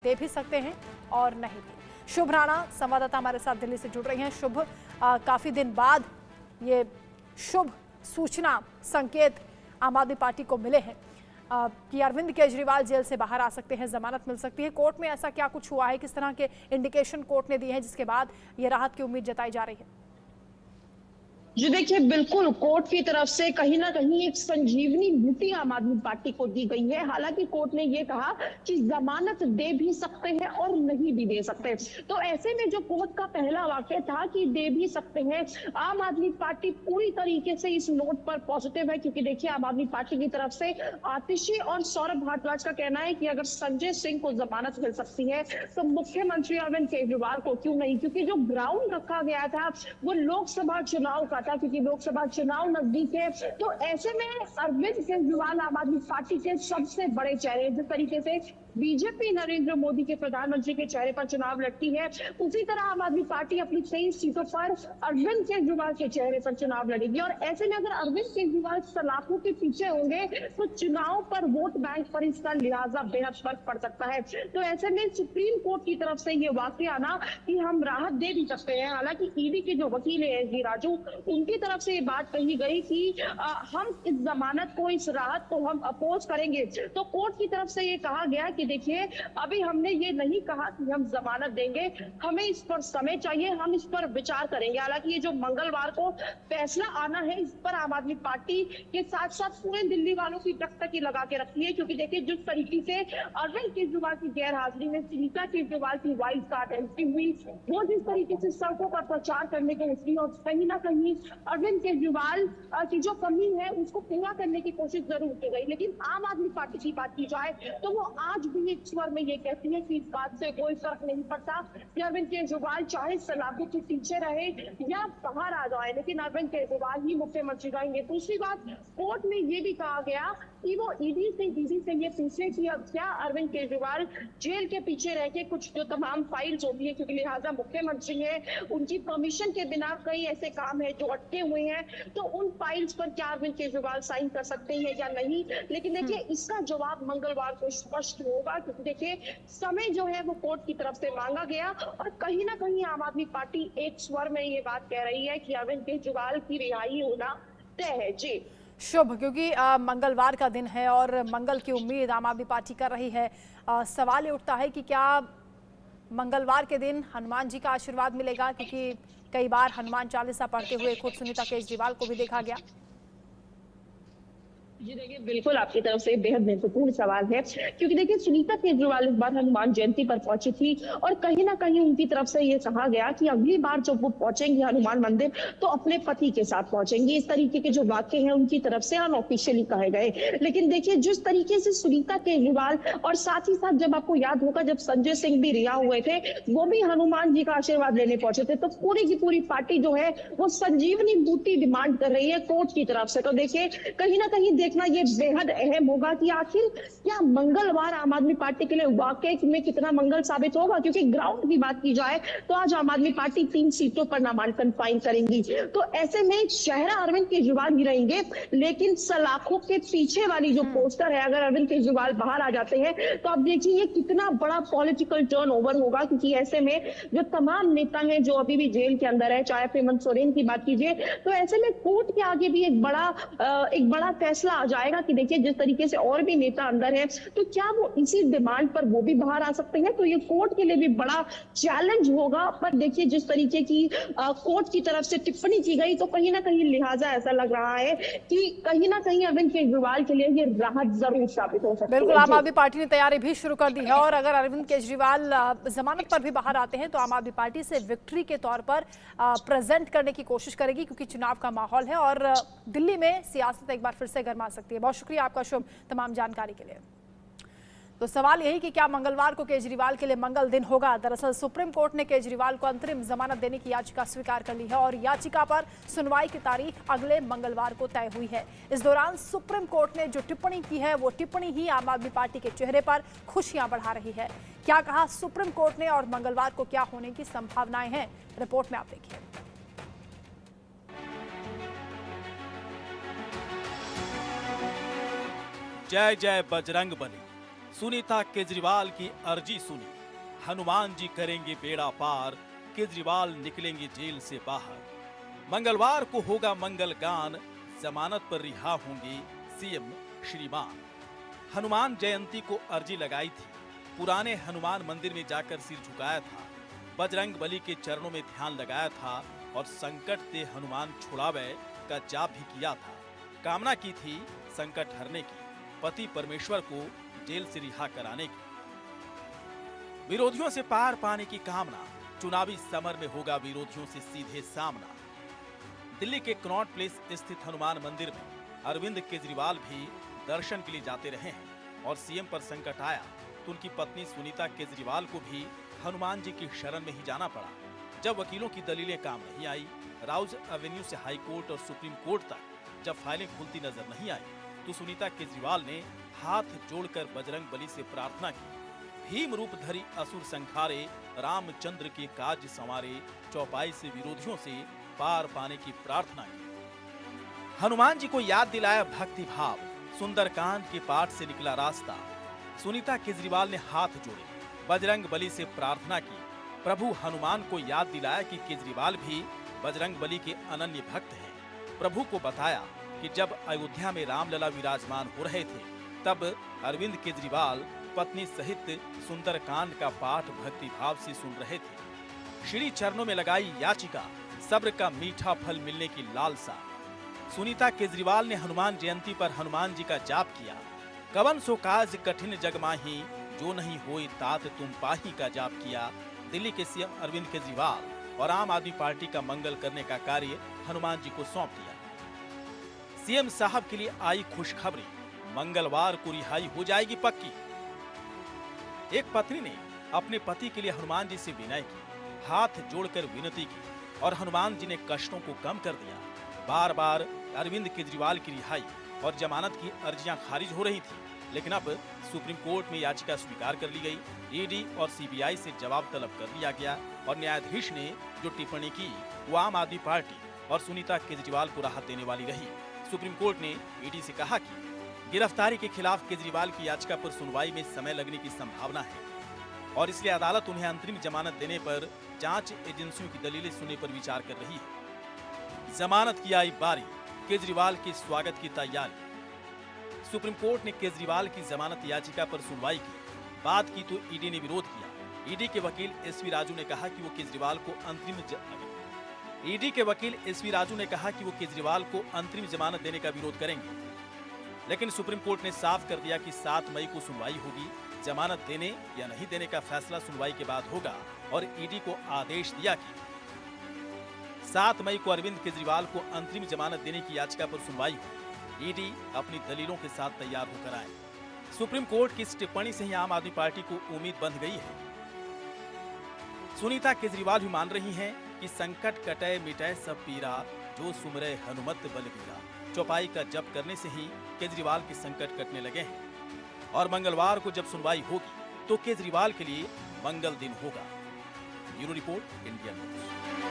दे भी सकते हैं और नहीं भी। शुभ राणा संवाददाता हमारे साथ दिल्ली से जुड़ रही हैं। शुभ, काफी दिन बाद ये शुभ सूचना संकेत आम आदमी पार्टी को मिले हैं कि अरविंद केजरीवाल जेल से बाहर आ सकते हैं, जमानत मिल सकती है। कोर्ट में ऐसा क्या कुछ हुआ है, किस तरह के इंडिकेशन कोर्ट ने दिए हैं जिसके बाद ये राहत की उम्मीद जताई जा रही है? जी देखिए, बिल्कुल कोर्ट की तरफ से कहीं ना कहीं एक संजीवनी बूटी आम आदमी पार्टी को दी गई है। हालांकि कोर्ट ने ये कहा कि जमानत दे भी सकते हैं और नहीं भी दे सकते। तो ऐसे में जो कोर्ट का पहला वाक्य था कि दे भी सकते हैं, आम आदमी पार्टी पूरी तरीके से इस नोट पर पॉजिटिव है। क्योंकि देखिए, आम आदमी पार्टी की तरफ से आतिशी और सौरभ भारद्वाज का कहना है कि अगर संजय सिंह को जमानत मिल सकती है तो मुख्यमंत्री अरविंद केजरीवाल को क्यों नहीं। क्योंकि जो ग्राउंड रखा गया था वो लोकसभा चुनाव का था, क्योंकि लोकसभा चुनाव नजदीक है। तो ऐसे में अरविंद केजरीवाल आम आदमी पार्टी के सबसे बड़े चेहरे, जिस तरीके से बीजेपी नरेंद्र मोदी के प्रधानमंत्री के चेहरे पर चुनाव लड़ती है, उसी तरह आम आदमी पार्टी अपनी 23 सीटों पर अरविंद केजरीवाल के चेहरे पर चुनाव लड़ेगी। और ऐसे में अगर अरविंद केजरीवाल सलाखों के पीछे होंगे तो चुनाव पर, वोट बैंक पर इसका लिहाजा बेहद फर्क पड़ सकता है। तो ऐसे में सुप्रीम कोर्ट की तरफ से ये वाक्य आना कि हम राहत दे भी सकते हैं। हालांकि ईडी के जो वकील है एस डी राजू, उनकी तरफ से ये बात कही गई कि हम इस जमानत को, इस राहत को हम अपोज करेंगे। तो कोर्ट की तरफ से ये कहा गया कि देखिए, अभी हमने ये नहीं कहा कि हम जमानत देंगे, हमें इस पर समय चाहिए, हम इस पर विचार करेंगे। हालांकि ये जो मंगलवार को फैसला आना है, इस पर आम आदमी पार्टी के साथ साथ पूरे दिल्ली वालों की टकटकी लगा के रखी है। क्योंकि देखिए, जिस तरीके से अरविंद केजरीवाल की गैर हाजिरी में सुनीता केजरीवाल की वाइल्ड कार्ड एंट्री हुई, वो जिस तरीके से सड़कों पर प्रचार करने को उतरी और कहीं ना कहीं अरविंद केजरीवाल की जो कमी है उसको पूरा करने की कोशिश जरूर की गई। लेकिन आम आदमी पार्टी की बात की जाए तो वो आज भी एक स्वर में ये कहती है कि इस बात से कोई फर्क नहीं पड़ता कि अरविंद केजरीवाल चाहे सलाखों के पीछे रहे या बाहर आ जाए, लेकिन अरविंद केजरीवाल ही मुख्यमंत्री रहेंगे। दूसरी बात, कोर्ट में ये भी कहा गया कि वो ईडी से ये पूछे कि अब क्या अरविंद केजरीवाल जेल के पीछे रह के कुछ जो तमाम फाइल्स होती है, क्योंकि लिहाजा मुख्यमंत्री है, उनकी परमिशन के बिना कई ऐसे काम है जो अटके हुए हैं, तो उन फाइल्स पर क्या अरविंद केजरीवाल साइन कर सकते हैं या नहीं। लेकिन देखिए, इसका जवाब मंगलवार को स्पष्ट होगा। क्योंकि देखिए, समय जो है वो कोर्ट की तरफ से मांगा गया और कहीं ना कहीं आम आदमी पार्टी एक स्वर में ये बात कह रही है कि अरविंद केजरीवाल की रिहाई होना तय है। जी शुभ, क्योंकि मंगलवार का दिन है और मंगल की उम्मीद आम आदमी पार्टी कर रही है। सवाल ये उठता है कि क्या मंगलवार के दिन हनुमान जी का आशीर्वाद मिलेगा, क्योंकि कई बार हनुमान चालीसा पढ़ते हुए खुद सुनीता केजरीवाल को भी देखा गया। जी देखिए, बिल्कुल आपकी तरफ से बेहद महत्वपूर्ण सवाल है। क्योंकि देखिए, सुनीता केजरीवाल इस बार हनुमान जयंती पर पहुंची थी और कहीं ना कहीं उनकी तरफ से ये कहा गया कि अगली बार जब वो पहुंचेंगी हनुमान मंदिर तो अपने पति के साथ पहुंचेंगी। इस तरीके के जो वाक्य हैं उनकी तरफ से अनऑफिशियली कहे गए। लेकिन देखिए, जिस तरीके से सुनीता केजरीवाल और साथ ही साथ, जब आपको याद होगा, जब संजय सिंह भी रिहा हुए थे, वो भी हनुमान जी का आशीर्वाद लेने पहुंचे थे। तो पूरी की पूरी पार्टी जो है वो संजीवनी बूटी डिमांड कर रही है कोर्ट की तरफ से। तो देखिए, कहीं ना कहीं देखना ये बेहद अहम होगा कि आखिर क्या मंगलवार आम आदमी पार्टी के लिए वाकई में कितना मंगल साबित होगा। क्योंकि ग्राउंड की बात की जाए तो आज आम आदमी पार्टी 3 सीटों पर नामांकन फाइल करेंगी। तो ऐसे में चेहरा अरविंद केजरीवाल ही रहेंगे, लेकिन सलाखों के पीछे वाली जो पोस्टर है, अगर अरविंद केजरीवाल बाहर आ जाते हैं तो अब देखिए ये कितना बड़ा पॉलिटिकल टर्न ओवर होगा। क्योंकि ऐसे में जो तमाम नेता हैं जो अभी भी जेल के अंदर है, चाहे हेमंत सोरेन की बात कीजिए, तो ऐसे में कोर्ट के आगे भी एक बड़ा फैसला आ जाएगा कि देखिए, जिस तरीके से और भी नेता अंदर है तो क्या वो इसी डिमांड पर वो भी बाहर आ सकते हैं। तो ये कोर्ट के लिए भी बड़ा चैलेंज होगा। पर देखिए, जिस तरीके की कोर्ट की तरफ से टिप्पणी की गई, तो कहीं ना कहीं लिहाजा ऐसा लग रहा है कि कहीं ना कहीं अरविंद केजरीवाल के लिए ये राहत जरूर साबित हो सकती है। बिल्कुल, आम आदमी पार्टी ने तैयारी भी शुरू कर दी है और अगर अरविंद केजरीवाल जमानत पर भी बाहर आते हैं तो आम आदमी पार्टी से विक्ट्री के तौर पर प्रेजेंट करने की कोशिश करेगी, क्योंकि चुनाव का माहौल है और दिल्ली में सियासत एक बार फिर से गर्मा सकती है। बहुत शुक्रिया आपका शुभ, तमाम जानकारी के लिए। तो सवाल यही कि क्या मंगलवार को केजरीवाल के लिए मंगल दिन होगा। दरअसल सुप्रीम कोर्ट ने केजरीवाल को अंतरिम जमानत देने की याचिका स्वीकार कर ली है और याचिका पर सुनवाई की तारीख अगले मंगलवार को तय हुई है। इस दौरान सुप्रीम कोर्ट ने जो टिप्पणी की है वो टिप्पणी ही आम आदमी पार्टी के चेहरे पर खुशियां बढ़ा रही है। क्या कहा सुप्रीम कोर्ट ने और मंगलवार को क्या होने की संभावनाएं हैं, रिपोर्ट में आप देखिए। जय जय बजरंग बली। सुनीता केजरीवाल की अर्जी सुनी, हनुमान जी करेंगे बेड़ा पार, केजरीवाल निकलेंगे जेल से बाहर। मंगलवार को होगा मंगल गान, जमानत पर रिहा होंगे सीएम श्रीमान। हनुमान जयंती को अर्जी लगाई थी, पुराने हनुमान मंदिर में जाकर सिर झुकाया था, बजरंग बली के चरणों में ध्यान लगाया था और संकट से हनुमान छुड़ावे का जाप भी किया था। कामना की थी संकट हरने की, पति परमेश्वर को जेल से रिहा कराने की, विरोधियों से पार पाने की कामना। चुनावी समर में होगा विरोधियों से सीधे सामना। दिल्ली के कनॉट प्लेस स्थित हनुमान मंदिर में अरविंद केजरीवाल भी दर्शन के लिए जाते रहे हैं और सीएम पर संकट आया तो उनकी पत्नी सुनीता केजरीवाल को भी हनुमान जी की शरण में ही जाना पड़ा। जब वकीलों की दलीलें काम नहीं आई, राउज एवेन्यू से हाई कोर्ट और सुप्रीम कोर्ट तक जब फाइलें खुलती नजर नहीं आई, तो सुनीता केजरीवाल ने हाथ जोड़कर बजरंग बली से प्रार्थना की, भीम रूप धरी असुर संखारे, रामचंद्र के काज संवारे, चौपाई से विरोधियों से पार पाने की प्रार्थना की। हनुमान जी को याद दिलाया भक्ति भाव, सुंदरकांड के पाठ से निकला रास्ता। सुनीता केजरीवाल ने हाथ जोड़े, बजरंग बली से प्रार्थना की, प्रभु हनुमान को याद दिलाया कि केजरीवाल भी बजरंग बली के अनन्य भक्त हैं। प्रभु को बताया कि जब अयोध्या में रामलला विराजमान हो रहे थे, तब अरविंद केजरीवाल पत्नी सहित सुंदरकांड का पाठ भक्ति भाव से सुन रहे थे। श्री चरणों में लगाई याचिका, सब्र का मीठा फल मिलने की लालसा। सुनीता केजरीवाल ने हनुमान जयंती पर हनुमान जी का जाप किया, कवन सो काज कठिन जग माही, जो नहीं होई तात तुम पाही का जाप किया। दिल्ली के सीएम अरविंद केजरीवाल और आम आदमी पार्टी का मंगल करने का कार्य हनुमान जी को सौंप दिया। सीएम साहब के लिए आई खुशखबरी, मंगलवार को रिहाई हो जाएगी पक्की। एक पत्नी ने अपने पति के लिए हनुमान जी से विनय की, हाथ जोड़कर विनती की और हनुमान जी ने कष्टों को कम कर दिया। बार बार अरविंद केजरीवाल की रिहाई और जमानत की अर्जियां खारिज हो रही थी, लेकिन अब सुप्रीम कोर्ट में याचिका स्वीकार कर ली गई। ईडी और सीबीआई से जवाब तलब कर लिया गया और न्यायाधीश ने जो टिप्पणी की वो आम आदमी पार्टी और सुनीता केजरीवाल को राहत देने वाली रही। सुप्रीम कोर्ट ने ईडी से कहा कि गिरफ्तारी के खिलाफ केजरीवाल की याचिका पर सुनवाई में समय लगने की संभावना है और इसलिए अदालत उन्हें अंतरिम जमानत देने पर जांच एजेंसियों की दलीलें सुनने पर विचार कर रही है। जमानत की आई बारी, केजरीवाल के स्वागत की तैयारी। सुप्रीम कोर्ट ने केजरीवाल की जमानत याचिका पर सुनवाई की। बात की तो ईडी ने विरोध किया। ईडी के वकील एसवी राजू ने कहा कि वो केजरीवाल को अंतरिम जमानत देने का विरोध करेंगे, लेकिन सुप्रीम कोर्ट ने साफ कर दिया कि 7 मई को सुनवाई होगी। जमानत देने या नहीं देने का फैसला सुनवाई के बाद होगा और ईडी को आदेश दिया कि 7 मई को अरविंद केजरीवाल को अंतरिम जमानत देने की याचिका पर सुनवाई हो। ईडी अपनी दलीलों के साथ तैयार होकर आए। सुप्रीम कोर्ट की इस टिप्पणी से ही आम आदमी पार्टी को उम्मीद बंध गई है। सुनीता केजरीवाल भी मान रही हैं कि संकट कटे मिटे सब पीरा, जो सुमरे हनुमत बलबीरा। चौपाई का जप करने से ही केजरीवाल के संकट कटने लगे हैं और मंगलवार को जब सुनवाई होगी तो केजरीवाल के लिए मंगल दिन होगा। Bureau report, Indian news.